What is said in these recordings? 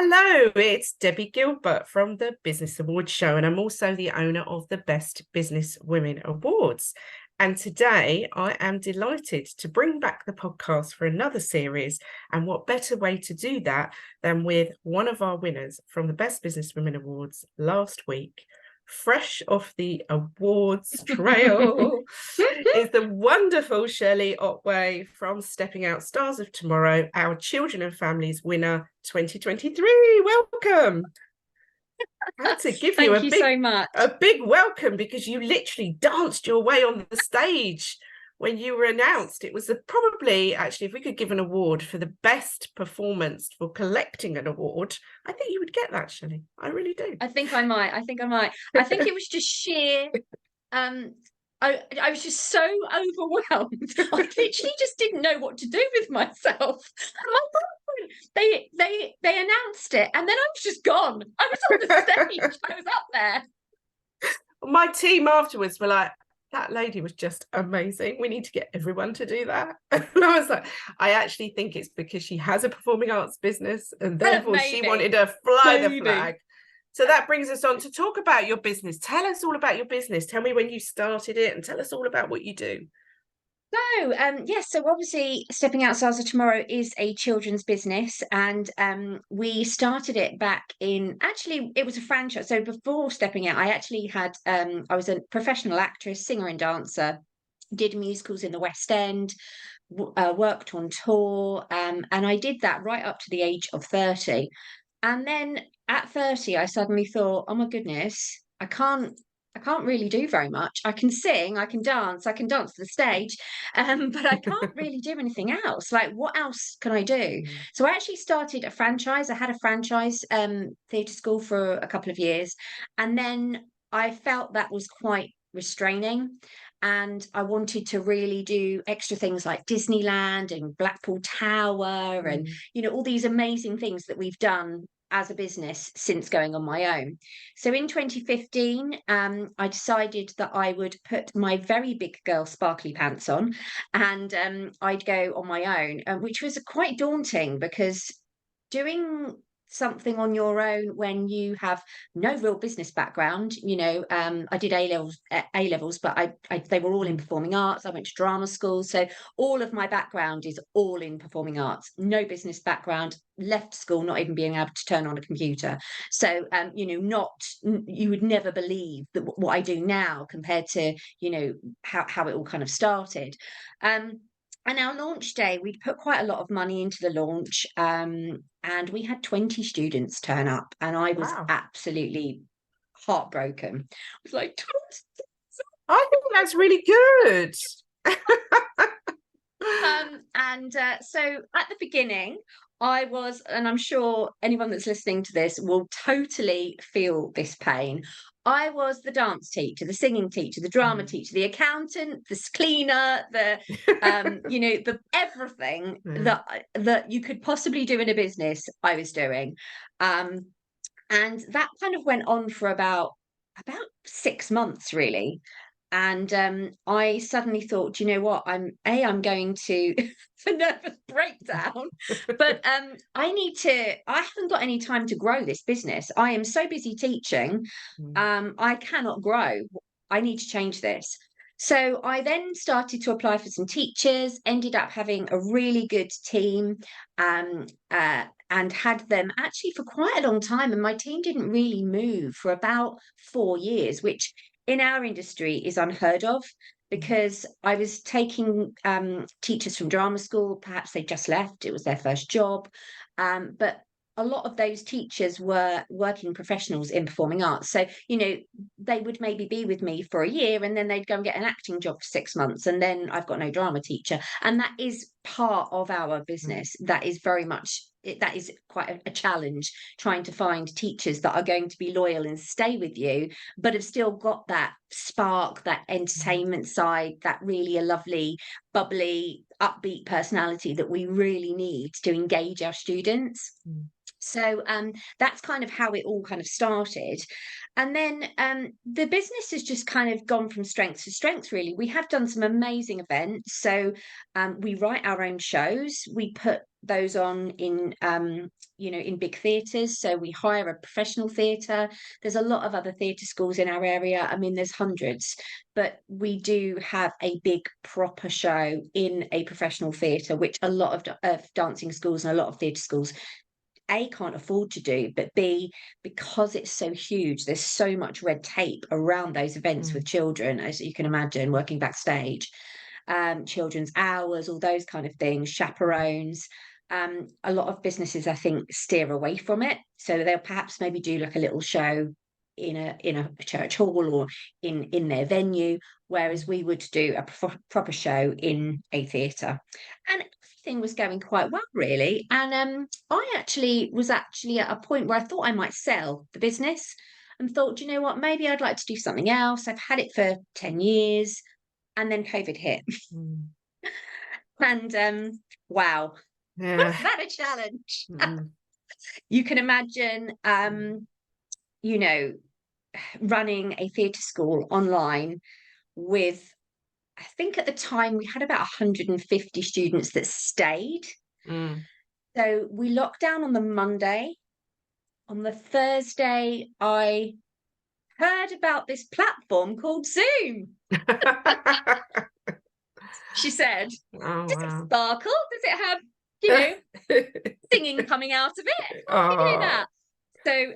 Hello, it's Debbie Gilbert from the Business Awards show, and I'm also the owner of the Best Business Women Awards. And today I am delighted to bring back the podcast for another series. And what better way to do that than with one of our winners from the Best Business Women Awards last week, fresh off the awards trail, is the wonderful Shelley Otway from Stepping Out Stars of Tomorrow, our Children and Families winner 2023. Welcome. I had to give you Thank you so much. a big welcome because you literally danced your way on the stage when you were announced. It was probably, actually, if we could give an award for the best performance for collecting an award, I think you would get that, Shelley. I really do. I think I might. I think it was just sheer I was just so overwhelmed. I literally just didn't know what to do with myself. They announced it and then I was just gone. I was on the stage. I was up there. My team afterwards were like, that lady was just amazing. We need to get everyone to do that. And I was like, I actually think it's because she has a performing arts business and therefore she wanted to fly the flag. So that brings us on to talk about your business. Tell us all about your business. Tell me when you started it and tell us all about what you do. So, so obviously Stepping Out Stars of Tomorrow is a children's business, and we started it back in, actually, it was a franchise. So before Stepping Out, I actually had, I was a professional actress, singer and dancer, did musicals in the West End, worked on tour, and I did that right up to the age of 30. And then at 30, I suddenly thought, oh my goodness, I can't really do very much. I can sing, I can dance to the stage, but I can't really do anything else. Like, what else can I do? So I actually started a franchise. I had a franchise theatre school for a couple of years, and then I felt that was quite restraining. And I wanted to really do extra things like Disneyland and Blackpool Tower and, all these amazing things that we've done as a business since going on my own. So in 2015, I decided that I would put my very big girl sparkly pants on and I'd go on my own, which was quite daunting because doing something on your own when you have no real business background, I did A levels, but they were all in performing arts. I went to drama school, so all of my background is all in performing arts. No business background, left school not even being able to turn on a computer. So you would never believe that what I do now compared to how it all kind of started. And our launch day, we'd put quite a lot of money into the launch, and we had 20 students turn up, and I was absolutely heartbroken. I was like, I think that's really good. So at the beginning, I was, and I'm sure anyone that's listening to this will totally feel this pain. I was the dance teacher, the singing teacher, the drama teacher, the accountant, the cleaner, the everything that you could possibly do in a business, I was doing. And that kind of went on for about 6 months, really. And I suddenly thought, you know what, I'm going to for nervous breakdown, but I haven't got any time to grow this business. I am so busy teaching, I cannot grow. I need to change this. So I then started to apply for some teachers, ended up having a really good team, and had them actually for quite a long time. And my team didn't really move for about 4 years, which in our industry is unheard of, because I was taking teachers from drama school. Perhaps they just left, it was their first job, but a lot of those teachers were working professionals in performing arts. So, they would maybe be with me for a year and then they'd go and get an acting job for 6 months. And then I've got no drama teacher. And that is part of our business. That is very much, that is quite a challenge, trying to find teachers that are going to be loyal and stay with you, but have still got that spark, that entertainment side, that really a lovely, bubbly, upbeat personality that we really need to engage our students. So that's kind of how it all kind of started. And then the business has just kind of gone from strength to strength, really. We have done some amazing events. So we write our own shows. We put those on in, in big theatres. So we hire a professional theatre. There's a lot of other theatre schools in our area. I mean, there's hundreds, but we do have a big proper show in a professional theatre, which a lot of dancing schools and a lot of theatre schools A, can't afford to do, but B, because it's so huge, there's so much red tape around those events with children, as you can imagine, working backstage, children's hours, all those kind of things, chaperones. A lot of businesses, I think, steer away from it. So they'll perhaps maybe do like a little show in a church hall or in their venue, whereas we would do a proper show in a theatre. And everything was going quite well, really. And I was at a point where I thought I might sell the business, and thought, you know what, maybe I'd like to do something else. I've had it for 10 years, and then COVID hit. And wow, was that a challenge? You can imagine, running a theatre school online with, I think at the time we had about 150 students that stayed. So we locked down on the Monday. On the Thursday, I heard about this platform called Zoom. She said, does it sparkle? Does it have, singing coming out of it? How do you do that? So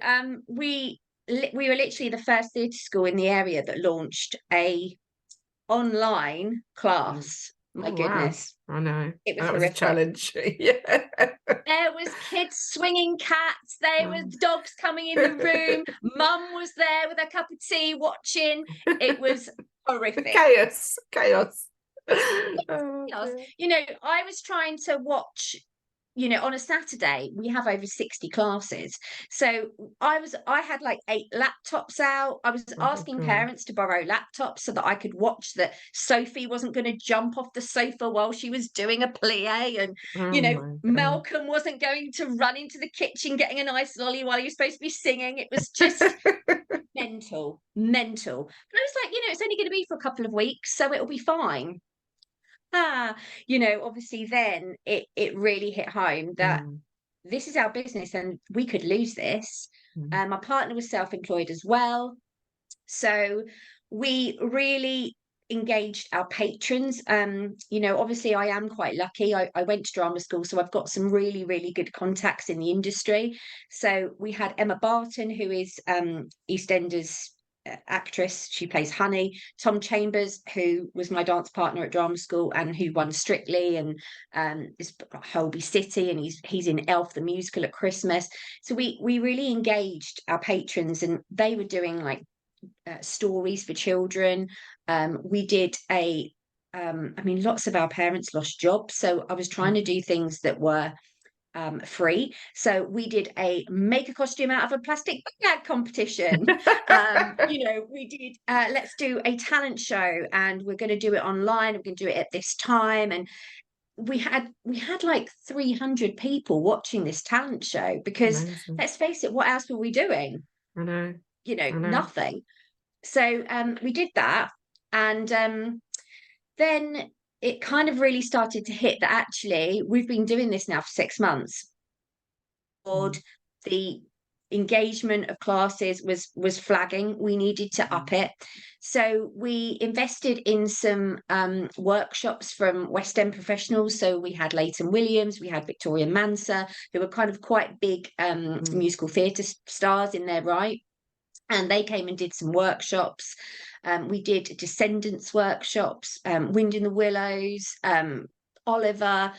we were literally the first theatre school in the area that launched a online class. My goodness. Wow. I know. It was that horrific. Was a challenge. Yeah. There was kids swinging cats. There was dogs coming in the room. Mum was there with a cup of tea watching. It was horrific. Chaos. Chaos. I was trying to watch, on a Saturday, we have over 60 classes. So I had like 8 laptops out. I was asking parents to borrow laptops so that I could watch that Sophie wasn't going to jump off the sofa while she was doing a plie. And, Malcolm wasn't going to run into the kitchen getting a nice lolly while he was supposed to be singing. It was just mental. But I was like, it's only going to be for a couple of weeks, so it'll be fine. Obviously then it really hit home that this is our business and we could lose this. My partner was self-employed as well. So we really engaged our patrons. Obviously I am quite lucky. I went to drama school, so I've got some really, really good contacts in the industry. So we had Emma Barton, who is EastEnders actress. She plays Honey. Tom Chambers, who was my dance partner at drama school and who won Strictly and is Holby City, and he's in Elf the musical at Christmas. So we really engaged our patrons, and they were doing like stories for children. We did lots of our parents lost jobs, so I was trying to do things that were free. So we did a make a costume out of a plastic bag competition. We did let's do a talent show, and we're going to do it online. We're going to do it at this time, and we had like 300 people watching this talent show because let's face it, what else were we doing? I know. Nothing. So we did that, and then it kind of really started to hit that actually we've been doing this now for 6 months. The engagement of classes was flagging. We needed to up it. So we invested in some workshops from West End professionals. So we had Leighton Williams, we had Victoria Manser, who were kind of quite big musical theatre stars in their right. And they came and did some workshops. We did Descendants workshops, Wind in the Willows, Oliver,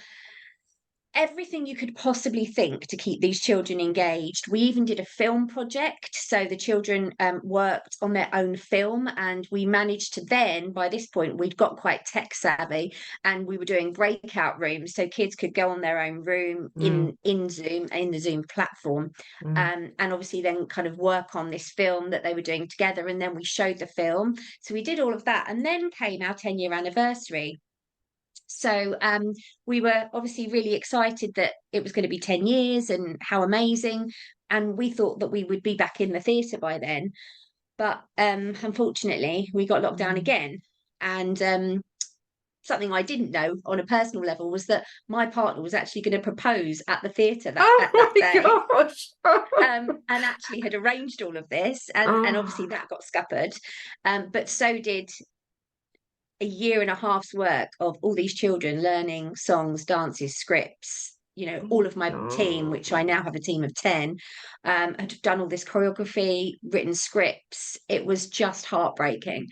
everything you could possibly think to keep these children engaged. We even did a film project. So the children worked on their own film, and we managed to then, by this point, we'd got quite tech savvy, and we were doing breakout rooms so kids could go on their own room in Zoom, in the Zoom platform, and obviously then kind of work on this film that they were doing together. And then we showed the film. So we did all of that, and then came our 10-year anniversary. So we were obviously really excited that it was going to be 10 years and how amazing. And we thought that we would be back in the theatre by then. But unfortunately, we got locked down again. And something I didn't know on a personal level was that my partner was actually going to propose at the theatre Oh that my day. gosh. And actually had arranged all of this. And obviously that got scuppered. But so did a year and a half's work of all these children learning songs, dances, scripts. You know, all of my team, which I now have a team of 10, had done all this choreography, written scripts. It was just heartbreaking.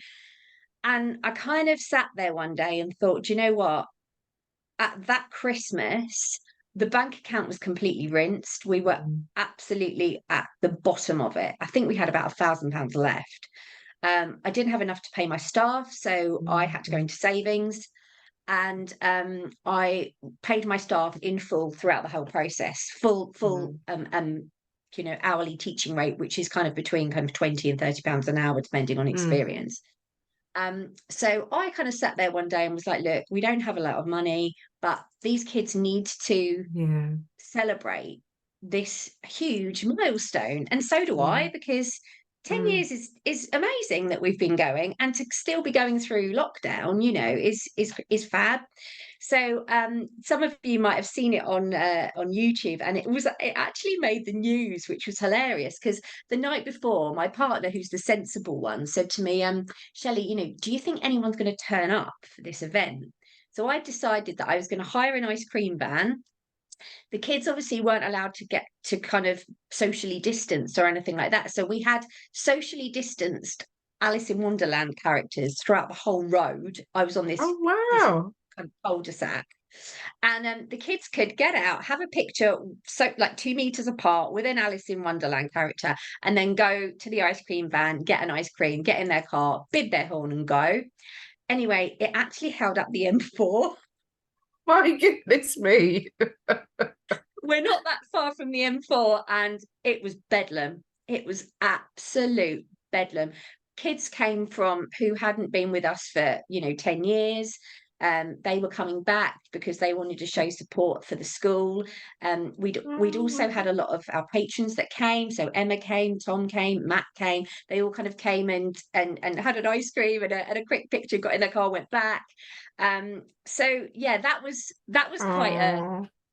And I kind of sat there one day and thought, do you know what? At that Christmas, the bank account was completely rinsed. We were absolutely at the bottom of it. I think we had about £1,000 left. I didn't have enough to pay my staff, so I had to go into savings. And I paid my staff in full throughout the whole process, full hourly teaching rate, which is kind of between kind of £20 and £30 an hour, depending on experience. So I kind of sat there one day and was like, look, we don't have a lot of money, but these kids need to celebrate this huge milestone. And so do I, because 10 years is amazing that we've been going, and to still be going through lockdown, you know, is fab. So some of you might have seen it on YouTube, and it actually made the news, which was hilarious, because the night before, my partner, who's the sensible one, said to me, Shelley, you know, do you think anyone's going to turn up for this event? So I decided that I was going to hire an ice cream van. The kids obviously weren't allowed to get to kind of socially distanced or anything like that. So we had socially distanced Alice in Wonderland characters throughout the whole road. I was on this, this kind of cul-de-sac. And the kids could get out, have a picture, so like 2 meters apart with an Alice in Wonderland character, and then go to the ice cream van, get an ice cream, get in their car, bid their horn and go. Anyway, it actually held up the M4. My goodness me. We're not that far from the M4, and it was bedlam. It was absolute bedlam. Kids came from who hadn't been with us for, 10 years. They were coming back because they wanted to show support for the school. We'd also had a lot of our patrons that came. So Emma came, Tom came, Matt came. They all kind of came and had an ice cream and a quick picture, got in their car, went back. So yeah, that was quite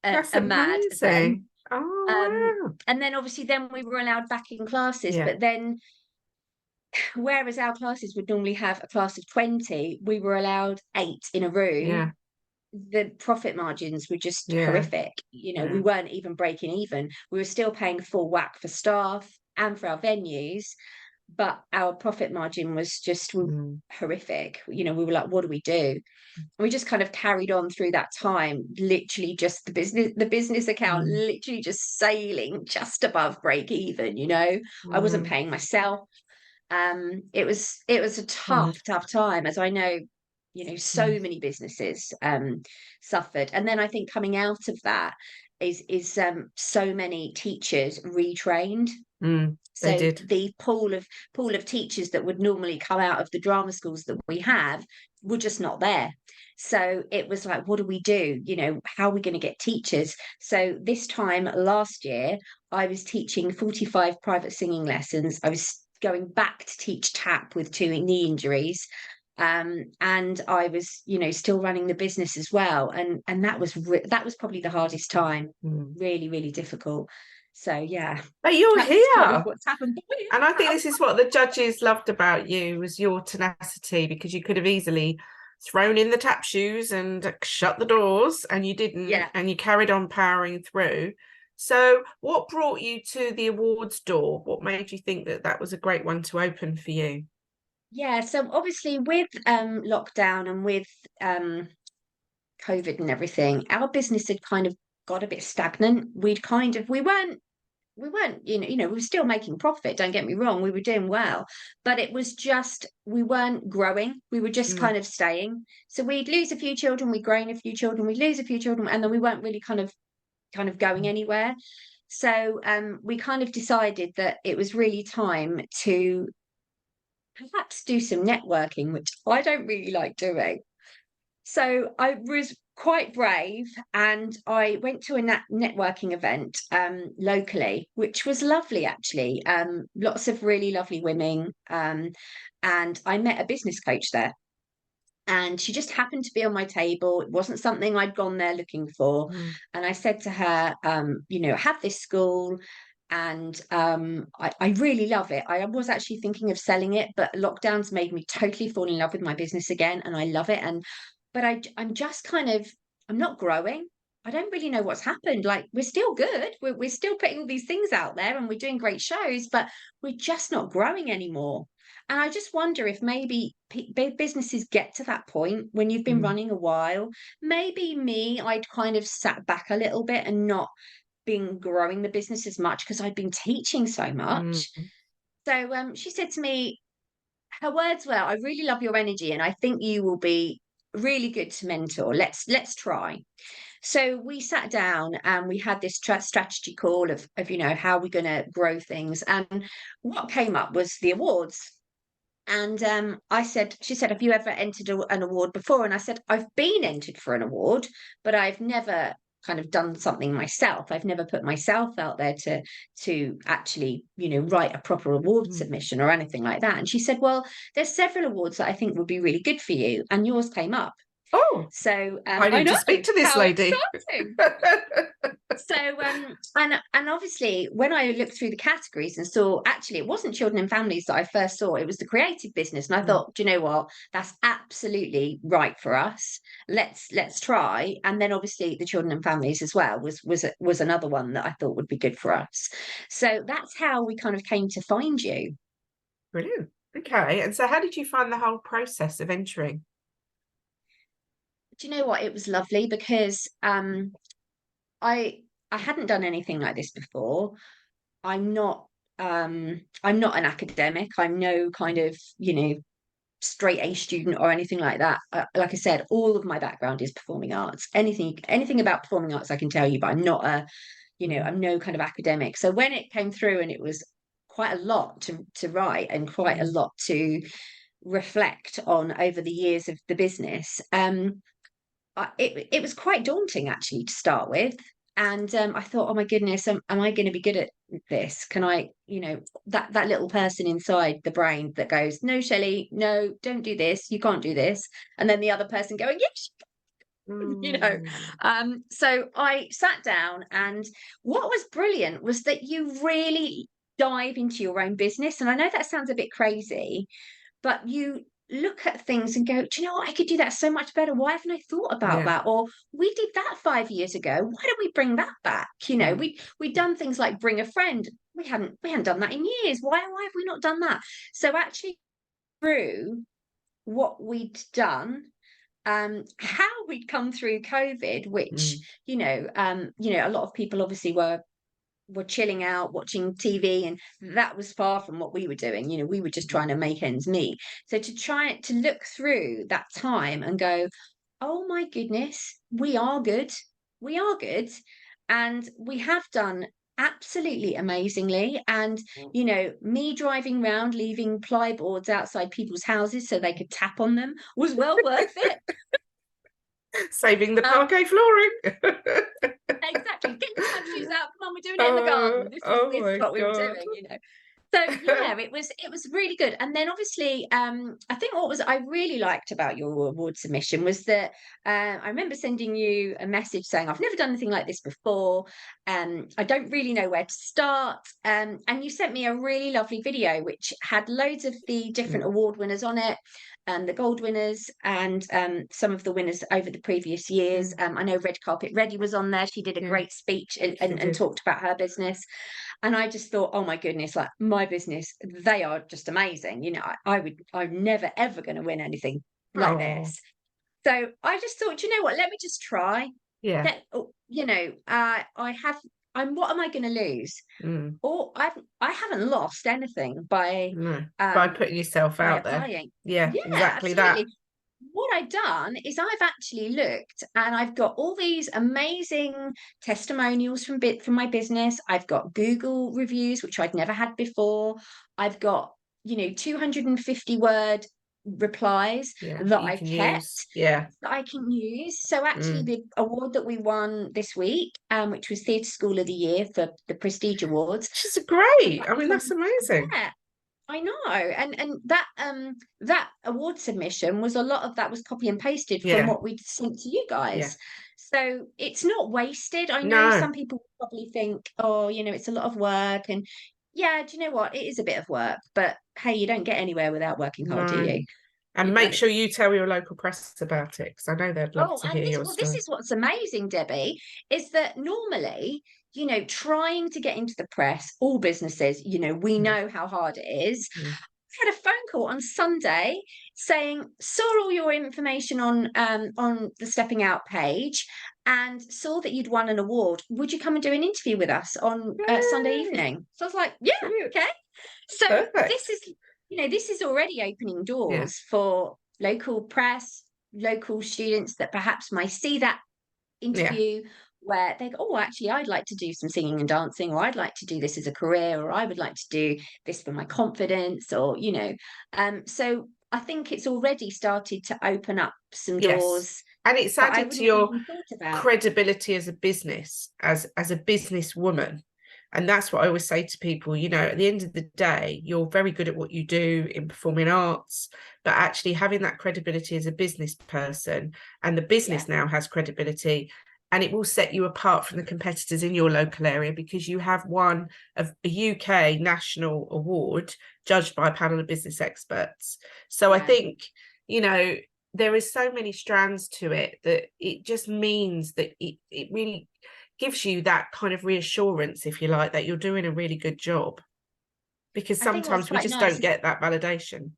a mad event. Wow. And then obviously we were allowed back in classes, but then whereas our classes would normally have a class of 20, we were allowed 8 in a room. The profit margins were just horrific. We weren't even breaking even. We were still paying full whack for staff and for our venues, but our profit margin was just horrific. We were like, what do we do? And we just kind of carried on through that time, literally just the business account literally just sailing just above break even. I wasn't paying myself. It was a tough time, as I know, so many businesses suffered. And then I think coming out of that is so many teachers retrained. So the pool of teachers that would normally come out of the drama schools that we have were just not there. So it was like, what do we do? How are we going to get teachers? So this time last year, I was teaching 45 private singing lessons. I was going back to teach tap with 2 knee injuries. And I was, still running the business as well. And that was probably the hardest time. Really, really difficult. So yeah, but you're here, kind of what's happened. And I think this is what the judges loved about you, was your tenacity, because you could have easily thrown in the tap shoes and shut the doors, and you didn't. And you carried on powering through. So what brought you to the awards door? What made you think that was a great one to open for you? Yeah, so obviously with lockdown and with COVID and everything, our business had kind of got a bit stagnant. We weren't, we were still making profit, don't get me wrong, we were doing well, but it was just, we weren't growing. We were just kind of staying. So we'd lose a few children, we'd gain a few children, we'd lose a few children, and then we weren't really kind of going anywhere. So we kind of decided that it was really time to perhaps do some networking, which I don't really like doing. So I was quite brave, and I went to a networking event locally, which was lovely actually. Lots of really lovely women, and I met a business coach there. And she just happened to be on my table. It wasn't something I'd gone there looking for. Mm. And I said to her, I have this school, and I really love it. I was actually thinking of selling it, but lockdowns made me totally fall in love with my business again, and I love it. But I'm just I'm not growing. I don't really know what's happened. Like, we're still good. We're still putting all these things out there, and we're doing great shows, but we're just not growing anymore. And I just wonder if maybe big businesses get to that point when you've been Mm. running a while. Maybe me, I'd kind of sat back a little bit and not been growing the business as much because I'd been teaching so much. Mm. So she said to me, her words were, "I really love your energy, and I think you will be really good to mentor. Let's try." So we sat down and we had this strategy call of how we're going to grow things. And what came up was the awards. And she said, "Have you ever entered an award before?" And I said, "I've been entered for an award, but I've never kind of done something myself. I've never put myself out there to actually, write a proper award Mm. submission or anything like that." And she said, "Well, there's several awards that I think would be really good for you, and yours came up." Oh, So I I need know, to speak to this how lady. exciting. So and obviously when I looked through the categories and saw, actually it wasn't children and families that I first saw, it was the creative business. And I Mm. thought, do you know what? That's absolutely right for us. Let's try. And then obviously the children and families as well was another one that I thought would be good for us. So that's how we kind of came to find you. Brilliant. Okay. And so how did you find the whole process of entering? Do you know what? It was lovely because I I hadn't done anything like this before. I'm not I'm not an academic. I'm no kind of, straight A student or anything like that. Like I said, all of my background is performing arts. Anything about performing arts I can tell you, but I'm not Mm. I'm no kind of academic. So when it came through, and it was quite a lot to write and quite a Mm. lot to reflect on over the years of the business, it was quite daunting actually to start with. And I thought, oh my goodness, am I going to be good at this? Can I, that little person inside the brain that goes, "No, Shelley, no, don't do this. You can't do this." And then the other person going, "Yes." Mm. So I sat down, and what was brilliant was that you really dive into your own business. And I know that sounds a bit crazy, but you look at things and go, "Do you know what? I could do that so much better. Why haven't I thought about Yeah. that?" Or, "We did that 5 years ago. Why don't we bring that back?" Mm. We'd done things like bring a friend. We hadn't done that in years. Why have we not done that? So actually, through what we'd done, how we'd come through COVID, which, Mm. a lot of people obviously were chilling out, watching TV, and that was far from what we were doing. We were just Mm. trying to make ends meet. So to try to look through that time and go, "Oh my goodness, we are good. We are good." And we have done absolutely amazingly. And, me driving round, leaving plyboards outside people's houses so they could tap on them was well worth it. Saving the Um, parquet flooring. exactly. Get your tap shoes out. Come on, we're doing it in the garden. Oh This is my what we were God. doing. So yeah, it was really good. And then obviously, I think what I really liked about your award submission was that I remember sending you a message saying, "I've never done anything like this before. I don't really know where to start." And you sent me a really lovely video which had loads of the different Mm. award winners on it, and the gold winners, and some of the winners over the previous years. Mm. I know Red Carpet Reddy was on there. She did a Yeah, great speech she and did. talked about her business. And I just thought, oh my goodness, like my business, they are just amazing. I'm never ever going to win anything like Oh, this. So I just thought, you know what, let me just try. yeah. What am I going to lose? Mm. Or I haven't lost anything by No, by um putting yourself by out there. applying. Yeah, Yeah, exactly that. absolutely. What I've done is I've actually looked, and I've got all these amazing testimonials from my business. I've got Google reviews, which I'd never had before. I've got, 250 word replies Yeah, that you I can kept, use. Yeah. that I can use. So actually the award that we won this week, which was Theatre School of the Year for the Prestige Awards. Which is great. I mean, From, that's amazing. yeah, I know. And that award submission was, a lot of that was copy and pasted from Yeah. what we'd sent to you Yeah. guys. So it's not wasted. I know No. some people probably think, oh, it's a lot of work. And yeah, do you know what? It is a bit of work, but hey, you don't get anywhere without working hard, do No. you? And make sure you tell your local press about it, because I know they'd love Oh, to and hear your this story. is what's amazing, Debbie, is that normally, trying to get into the press, all businesses, we know how hard it is. Mm. I had a phone call on Sunday saying, saw all your information on the Stepping Out page and saw that you'd won an award. Would you come and do an interview with us on Sunday Yay. evening? So I was like, yeah, Brilliant. okay. So Perfect. this is already opening doors for local press, local students that perhaps might see that Yeah. interview where they go, oh, actually, I'd like to do some singing and dancing, or I'd like to do this as a career, or I would like to do this for my confidence, or, so I think it's already started to open up some Yes. doors And it's that I added to wouldn't have your even thought about. credibility as a business, as a businesswoman. And that's what I always say to people, at the end of the day, you're very good at what you do in performing arts, but actually having that credibility as a business person, and the business now has credibility, and it will set you apart from the competitors in your local area, because you have won a UK national award judged by a panel of business experts. So I think, there is so many strands to it that it just means that it really gives you that kind of reassurance, if you like, that you're doing a really good job, because I think what's sometimes we quite just nice don't is get that validation.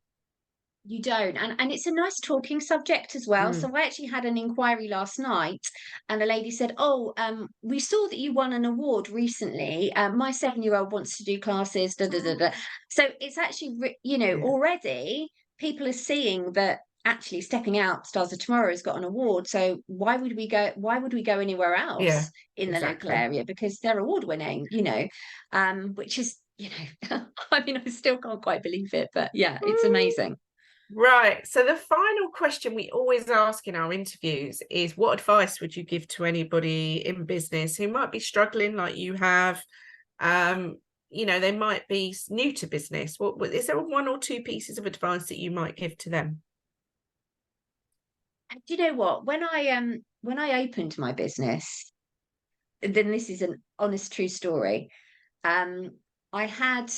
you don't, and it's a nice talking subject as well. So I actually had an inquiry last night, and a lady said, oh, we saw that you won an award recently. My 7-year-old wants to do classes, da, da, da, da. So it's actually already people are seeing that actually Stepping Out Stars of Tomorrow has got an award. So why would we go anywhere Yeah, else in the local exactly. area, because they're award winning, which is, I mean, I still can't quite believe it, but yeah, it's amazing. Right. So the final question we always ask in our interviews is, what advice would you give to anybody in business who might be struggling like you have? They might be new to business. What is there one or two pieces of advice that you might give to them? And do you know what? When I opened my business, then this is an honest, true story. I had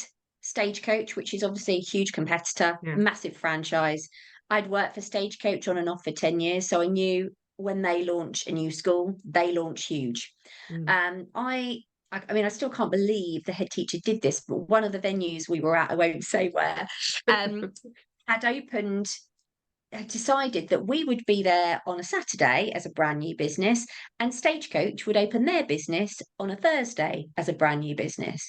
Stagecoach, which is obviously a huge competitor, Yeah. massive franchise. I'd worked for Stagecoach on and off for 10 years, so I knew when they launch a new school, they launch huge. I mean, I still can't believe the head teacher did this, but one of the venues we were at, I won't say where, had opened decided that we would be there on a Saturday as a brand new business, and Stagecoach would open their business on a Thursday as a brand new business.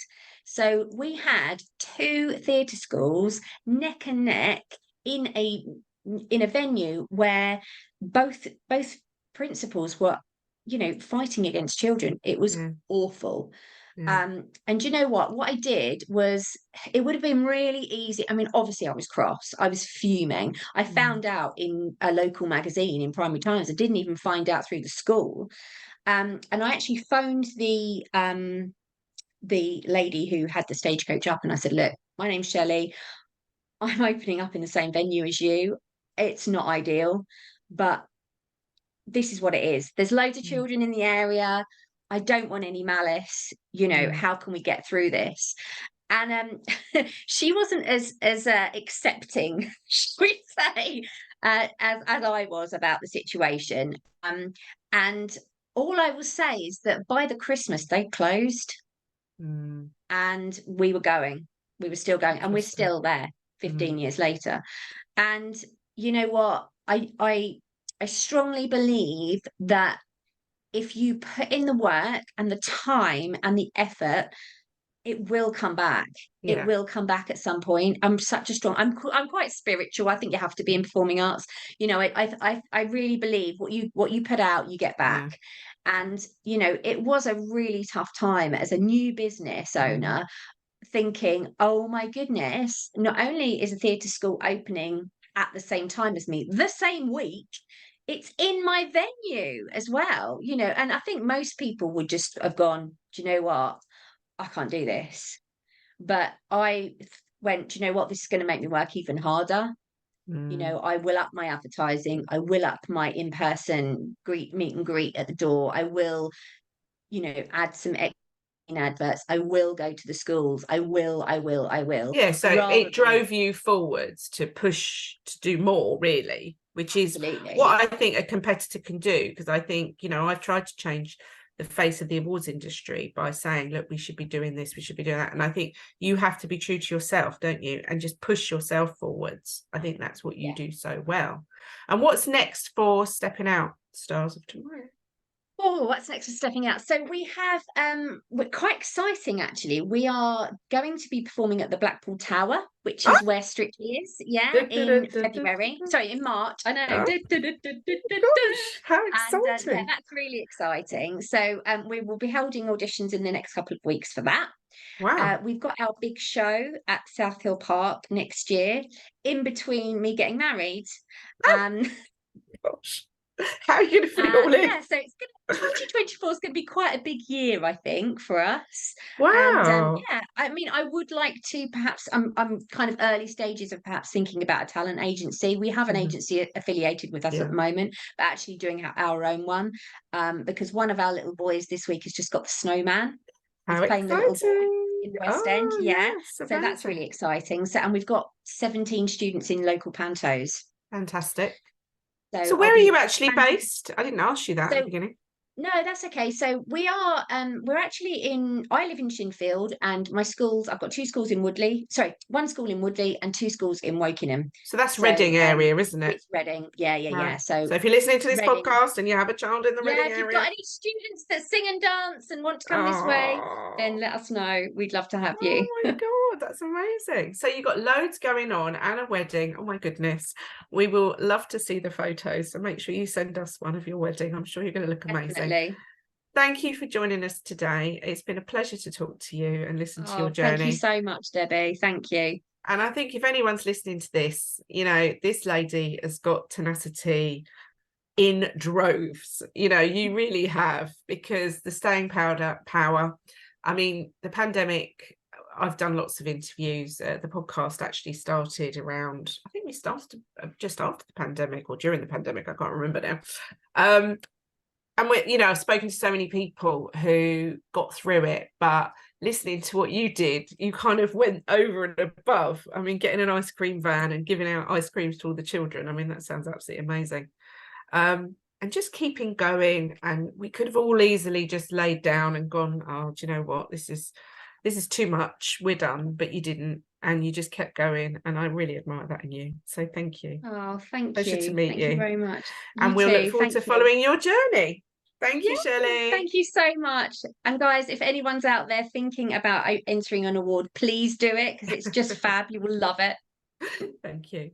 So we had two theatre schools neck and neck in a venue where both principals were, fighting against children. It was awful. Yeah. And you know what I did was, it would have been really easy. I mean, obviously I was cross, I was fuming. I found out in a local magazine in Primary Times. I didn't even find out through the school. And I actually phoned the lady who had the Stagecoach up, and I said, look, my name's Shelley, I'm opening up in the same venue as you. It's not ideal, but this is what it is. There's loads of children in the area. I don't want any malice. How can we get through this? And she wasn't as accepting, should we say, as I was about the situation. And all I will say is that by the Christmas they closed, and we were still going, and we're still there 15 years later. And you know what? I strongly believe that if you put in the work and the time and the effort, it will come back. Yeah. It will come back at some point. I'm quite spiritual. I think you have to be in performing arts. I really believe what you put out, you get back. And it was a really tough time as a new business owner, thinking, oh my goodness, not only is a theatre school opening at the same time as me, the same week. It's in my venue as well, you know, and I think most people would just have gone, do you know what? I can't do this. But I went, do you know what? This is going to make me work even harder. You know, I will up my advertising. I will up my in-person meet and greet at the door. I will, you know, add some in adverts. I will go to the schools. I will. Yeah, so Rather it than, drove you forwards to push to do more, really, which is absolutely. what I think a competitor can do. Because I think, you know, I've tried to change the face of the awards industry by saying, look, we should be doing this, we should be doing that. And I think you have to be true to yourself, don't you? And just push yourself forwards. I think that's what you do so well. And what's next for Stepping Out, Stars of Tomorrow? Oh, what's next for Stepping Out? So we have, we're quite exciting actually. We are going to be performing at the Blackpool Tower, which is where Strictly is. Yeah, in February. Sorry, in March. I know. Oh, gosh, how And exciting. yeah, that's really exciting. So we will be holding auditions in the next couple of weeks for that. Wow. We've got our big show at South Hill Park next year, in between me getting married. Gosh. How are you going to fit it all in? Yeah, so it's gonna 2024 is going to be quite a big year, I think, for us. Wow. And yeah, I mean, I would like to perhaps. I'm kind of early stages of perhaps thinking about a talent agency. We have an agency affiliated with us at the moment, but actually doing our own one, because one of our little boys this week has just got the snowman. He's How playing the little boy exciting. in the West End. Yeah, Yes, so that's amazing. really exciting. So, and we've got 17 students in local pantos. Fantastic. So So I'll where are be you actually based? I didn't ask you that at the beginning. No, that's okay. So we are we're actually I live in Shinfield, and my schools, I've got two schools in Woodley. Sorry, one school in Woodley and two schools in Wokingham. So that's So Reading area, isn't it? it's Reading. Yeah. Right. So So if you're listening to this Reading. podcast and you have a child in the Yeah, Reading if you've got area. any students that sing and dance and want to come this way, then let us know. We'd love to have you. Oh my God, that's amazing. So you've got loads going on and a wedding. Oh my goodness. We will love to see the photos. So make sure you send us one of your wedding. I'm sure you're going to look amazing. Definitely. Thank you for joining us today. It's been a pleasure to talk to you and listen to your journey. Thank you so much, Debbie. Thank you. And I think if anyone's listening to this, you know, this lady has got tenacity in droves. You know, you really have, because the staying power. I mean, the pandemic, I've done lots of interviews. The podcast actually started around, I think we started just after the pandemic or during the pandemic. I can't remember now. And you know, I've spoken to so many people who got through it, but listening to what you did, you kind of went over and above. I mean, getting an ice cream van and giving out ice creams to all the children. I mean, that sounds absolutely amazing. And just keeping going. And we could have all easily just laid down and gone, oh, do you know what? This is too much. We're done. But you didn't. And you just kept going. And I really admire that in you. So thank you. Oh, thank Pleasure you. to meet Thank you very much. And we'll look forward to following your journey. Thank you, Shelley. Thank you so much. And guys, if anyone's out there thinking about entering an award, please do it, because it's just fab. You will love it. Thank you.